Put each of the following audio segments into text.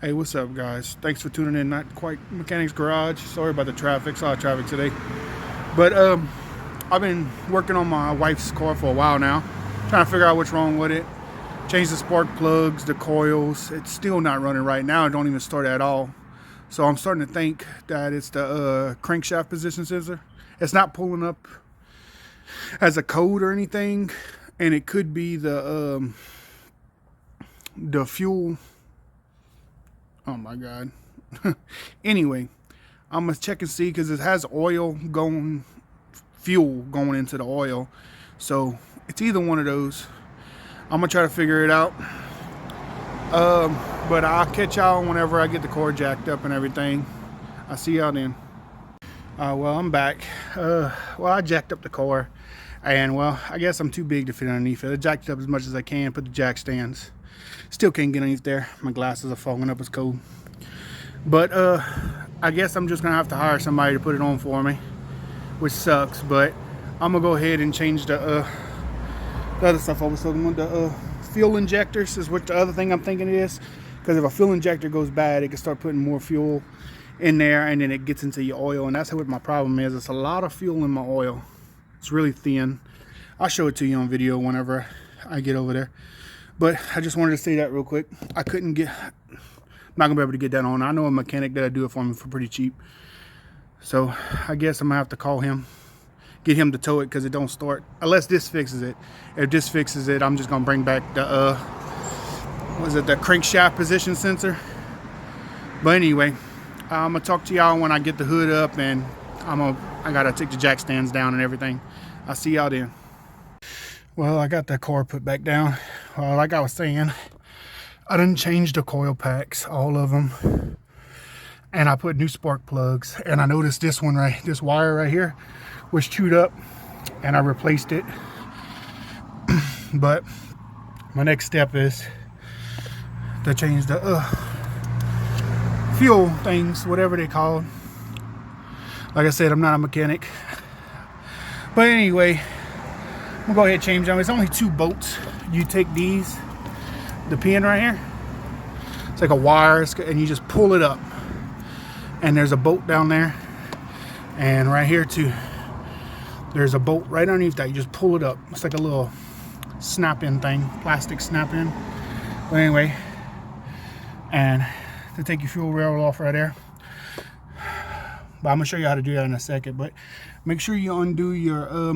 Hey, what's up, guys? Thanks for tuning in. Not quite Mechanics Garage. Sorry about the traffic. Saw traffic today. But I've been working on my wife's car for a while now, trying to figure out what's wrong with it. Changed the spark plugs, the coils. It's still not running right now. It don't even start at all. So I'm starting to think that it's the crankshaft position sensor. It's not pulling up as a code or anything, and it could be the fuel. Oh my god. Anyway, I'm gonna check and see because it has fuel going into the oil, so it's either one of those. I'm gonna try to figure it out, but I'll catch y'all whenever I get the car jacked up and everything. I'll see y'all then. Well, I'm back. I jacked up the car, and well, I guess I'm too big to fit underneath it. I jacked it up as much as I can, put the jack stands. Still can't get underneath there. My glasses are fogging up, it's cold. But I guess I'm just gonna have to hire somebody to put it on for me, which sucks. But I'm gonna go ahead and change the other stuff I was talking about. The fuel injectors is what the other thing I'm thinking it is. Because if a fuel injector goes bad, it can start putting more fuel in there, and then it gets into your oil. And that's what my problem is. It's a lot of fuel in my oil. It's really thin. I'll show it to you on video whenever I get over there. But I just wanted to say that real quick. I'm not gonna be able to get that on. I know a mechanic that'll do it for me for pretty cheap. So I guess I'm gonna have to call him, get him to tow it, because it don't start unless this fixes it. If this fixes it, I'm just gonna bring back the the crankshaft position sensor. But anyway, I'm gonna talk to y'all when I get the hood up, and I gotta take the jack stands down and everything. I'll see y'all then. Well, I got that car put back down. Well, like I was saying, I done changed the coil packs, all of them, and I put new spark plugs. And I noticed this wire right here was chewed up, and I replaced it. But my next step is to change the fuel things, whatever they call. Like I said, I'm not a mechanic, but anyway, I'm gonna go ahead and change them. It's only 2 bolts. You take these, the pin right here, it's like a wire, and you just pull it up, and there's a bolt down there, and right here too there's a bolt right underneath that. You just pull it up. It's like a little snap-in thing, plastic snap-in. But anyway, and to take your fuel rail off right there. But I'm gonna show you how to do that in a second. But make sure you undo your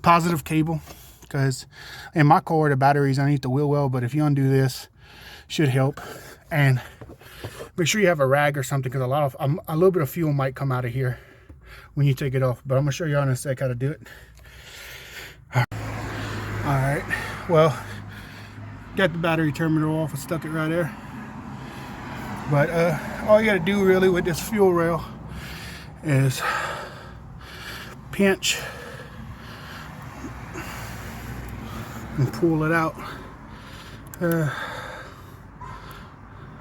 positive cable, because in my car the battery's underneath the wheel well, but if you undo this, should help. And make sure you have a rag or something, because a little bit of fuel might come out of here when you take it off. But I'm gonna show you in a sec how to do it. All right, well, got the battery terminal off and stuck it right there. But all you gotta do really with this fuel rail is pinch and pull it out.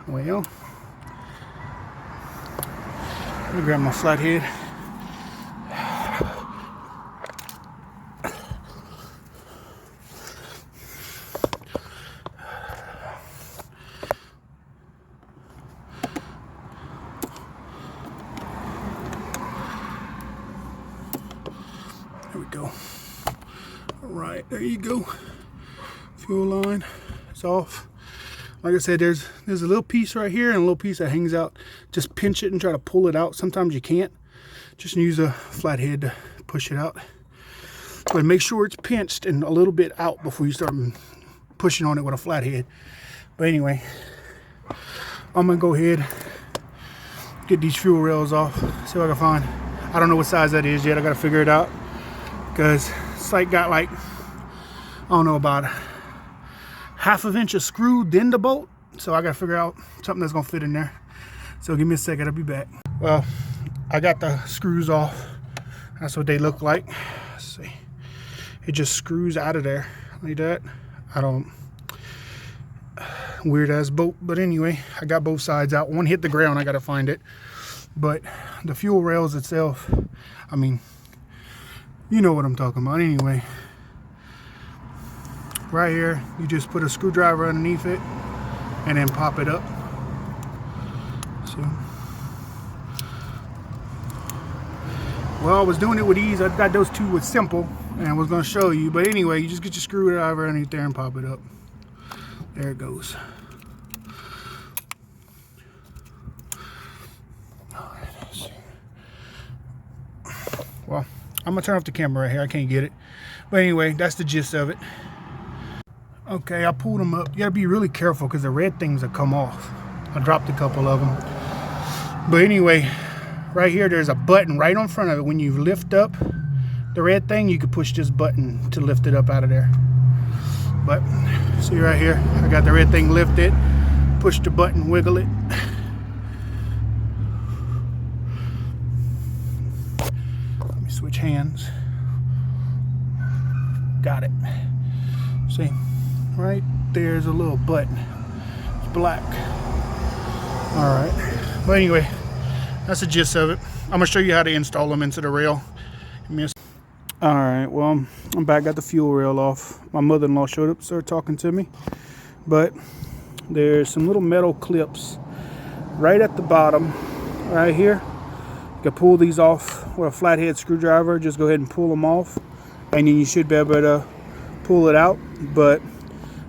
Well, let me grab my flathead. There we go. All right, there you go. Fuel line is off. Like I said, there's a little piece right here and a little piece that hangs out. Just pinch it and try to pull it out. Sometimes you can't. Just use a flathead to push it out. But make sure it's pinched and a little bit out before you start pushing on it with a flathead. But anyway, I'm gonna go ahead, get these fuel rails off, see what I can find. I don't know what size that is yet. I gotta figure it out, because it's like got like, I don't know, about 1/2 inch of screw, then the bolt. So I gotta figure out something that's gonna fit in there. So give me a second, I'll be back. Well, I got the screws off. That's what they look like. Let's see. It just screws out of there like that. Weird ass bolt, but anyway, I got both sides out. One hit the ground, I gotta find it. But the fuel rails itself, I mean, you know what I'm talking about. Anyway, right here, you just put a screwdriver underneath it and then pop it up. See? Well, I was doing it with ease. I got those two with simple and I was going to show you. But anyway, you just get your screwdriver underneath there and pop it up. There it goes. All right, let's see. Well, I'm going to turn off the camera right here. I can't get it. But anyway, that's the gist of it. Okay, I pulled them up. You got to be really careful because the red things will come off. I dropped a couple of them. But anyway, right here, there's a button right on front of it. When you lift up the red thing, you can push this button to lift it up out of there. But see right here, I got the red thing lifted. Push the button, wiggle it. Let me switch hands. Got it. See, right there's a little button. It's black. All right. But anyway, that's the gist of it. I'm gonna show you how to install them into the rail. All right, well, I'm back. Got the fuel rail off. My mother-in-law showed up, started talking to me. But there's some little metal clips right at the bottom, right here. You can pull these off with a flathead screwdriver. Just go ahead and pull them off, and then you should be able to pull it out. But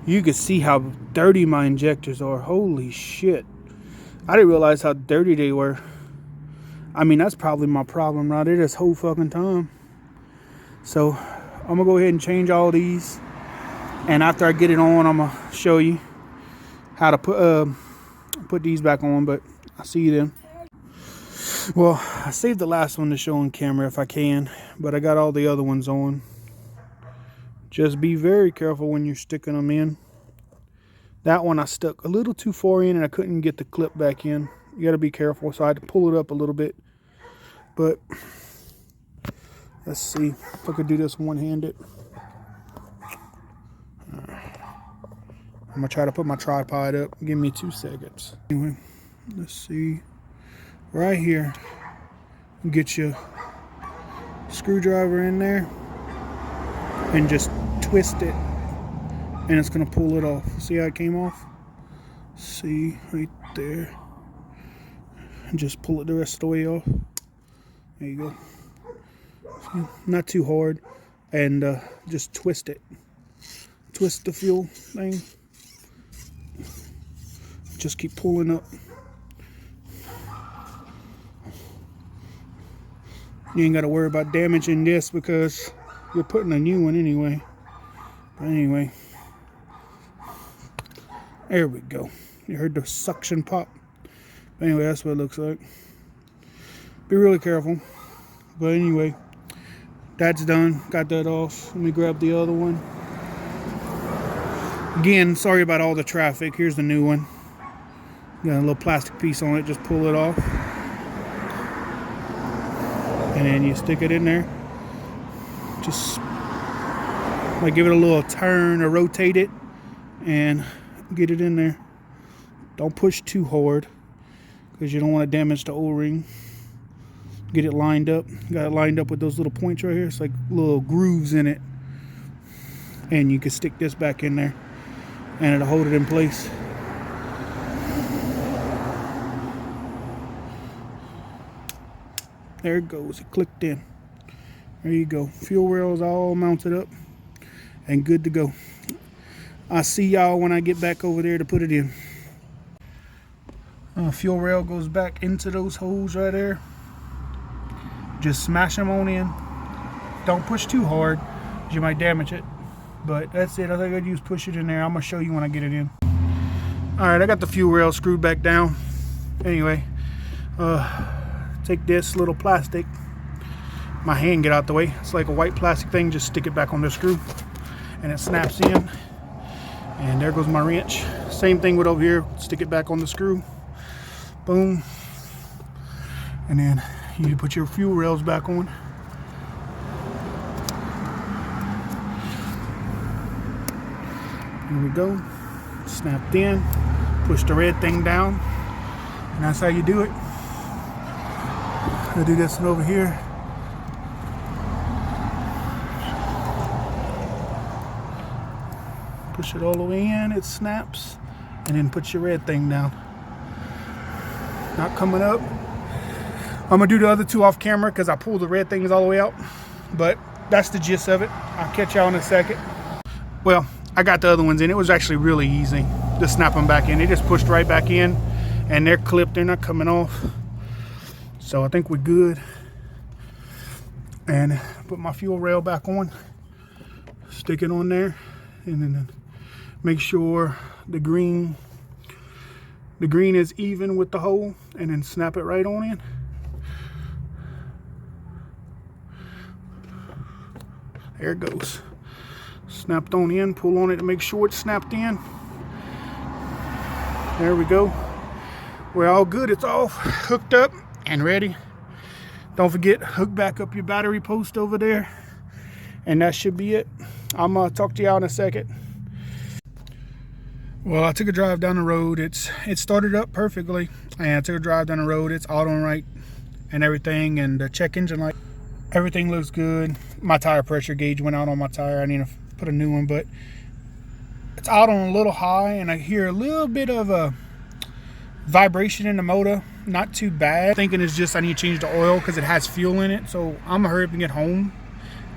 you can see how dirty my injectors are. Holy shit. I didn't realize how dirty they were. I mean, that's probably my problem right there this whole fucking time. So I'm gonna go ahead and change all these, and after I get it on, I'm gonna show you how to put these back on. But I'll see you then. Well, I saved the last one to show on camera if I can, but I got all the other ones on. Just be very careful when you're sticking them in. That one I stuck a little too far in and I couldn't get the clip back in. You got to be careful, so I had to pull it up a little bit. But let's see if I could do this one-handed. I'm gonna try to put my tripod up. Give me 2 seconds. Anyway, let's see. Right here, get your screwdriver in there and just twist it, and it's gonna pull it off. See how it came off? See right there. And just pull it the rest of the way off. There you go. See? Not too hard, and just twist it. Twist the fuel thing. Just keep pulling up. You ain't got to worry about damaging this because you're putting a new one anyway. But anyway, there we go. You heard the suction pop. But anyway, that's what it looks like. Be really careful. But anyway, that's done. Got that off. Let me grab the other one. Again, sorry about all the traffic. Here's the new one. Got a little plastic piece on it. Just pull it off. And then you stick it in there. Just like give it a little turn or rotate it and get it in there. Don't push too hard because you don't want to damage the O-ring. Get it lined up. Got it lined up with those little points right here. It's like little grooves in it. And you can stick this back in there and it'll hold it in place. There it goes. It clicked in. There you go. Fuel rail is all mounted up and good to go. I'll see y'all when I get back over there to put it in. Fuel rail goes back into those holes right there. Just smash them on in. Don't push too hard, you might damage it. But that's it. All I gotta do is push it in there. I'm gonna show you when I get it in. All right, I got the fuel rail screwed back down. Anyway, take this little plastic. My hand get out the way. It's like a white plastic thing. Just stick it back on the screw, and it snaps in. And there goes my wrench. Same thing with over here. Stick it back on the screw. Boom. And then you put your fuel rails back on. Here we go. Snapped in. Push the red thing down. And that's how you do it. I'll do this one over here. Push it all the way in, it snaps, and then put your red thing down. not coming up. I'm gonna do the other two off camera because I pulled the red things all the way out, but that's the gist of it. I'll catch y'all in a second. Well, I got the other ones in. It was actually really easy to snap them back in. They just pushed right back in and they're clipped. They're not coming off. So I think we're good. And put my fuel rail back on, stick it on there, and then make sure the green is even with the hole, and then snap it right on in. There it goes. Snapped on in, pull on it to make sure it's snapped in. There we go. We're all good. It's all hooked up and ready. Don't forget, hook back up your battery post over there. And that should be it. I'm gonna talk to y'all in a second. Well, I took a drive down the road. It started up perfectly. And I took a drive down the road. It's auto right and everything. And the check engine light, everything looks good. My tire pressure gauge went out on my tire. I need to put a new one, but it's out on a little high, and I hear a little bit of a vibration in the motor. Not too bad. Thinking it's just I need to change the oil because it has fuel in it. So I'm gonna hurry up and get home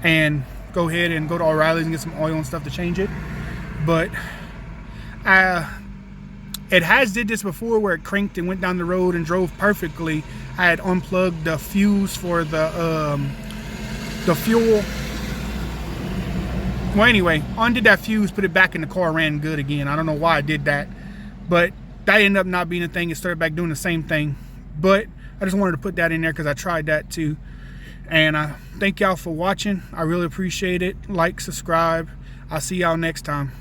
and go ahead and go to O'Reilly's and get some oil and stuff to change it. But it has did this before where it cranked and went down the road and drove perfectly. I had unplugged the fuse for the fuel. Well, anyway, undid that fuse, put it back in the car, ran good again. I don't know why I did that, but that ended up not being a thing. It started back doing the same thing. But I just wanted to put that in there because I tried that too. And I thank y'all for watching. I really appreciate it. Like, subscribe. I'll see y'all next time.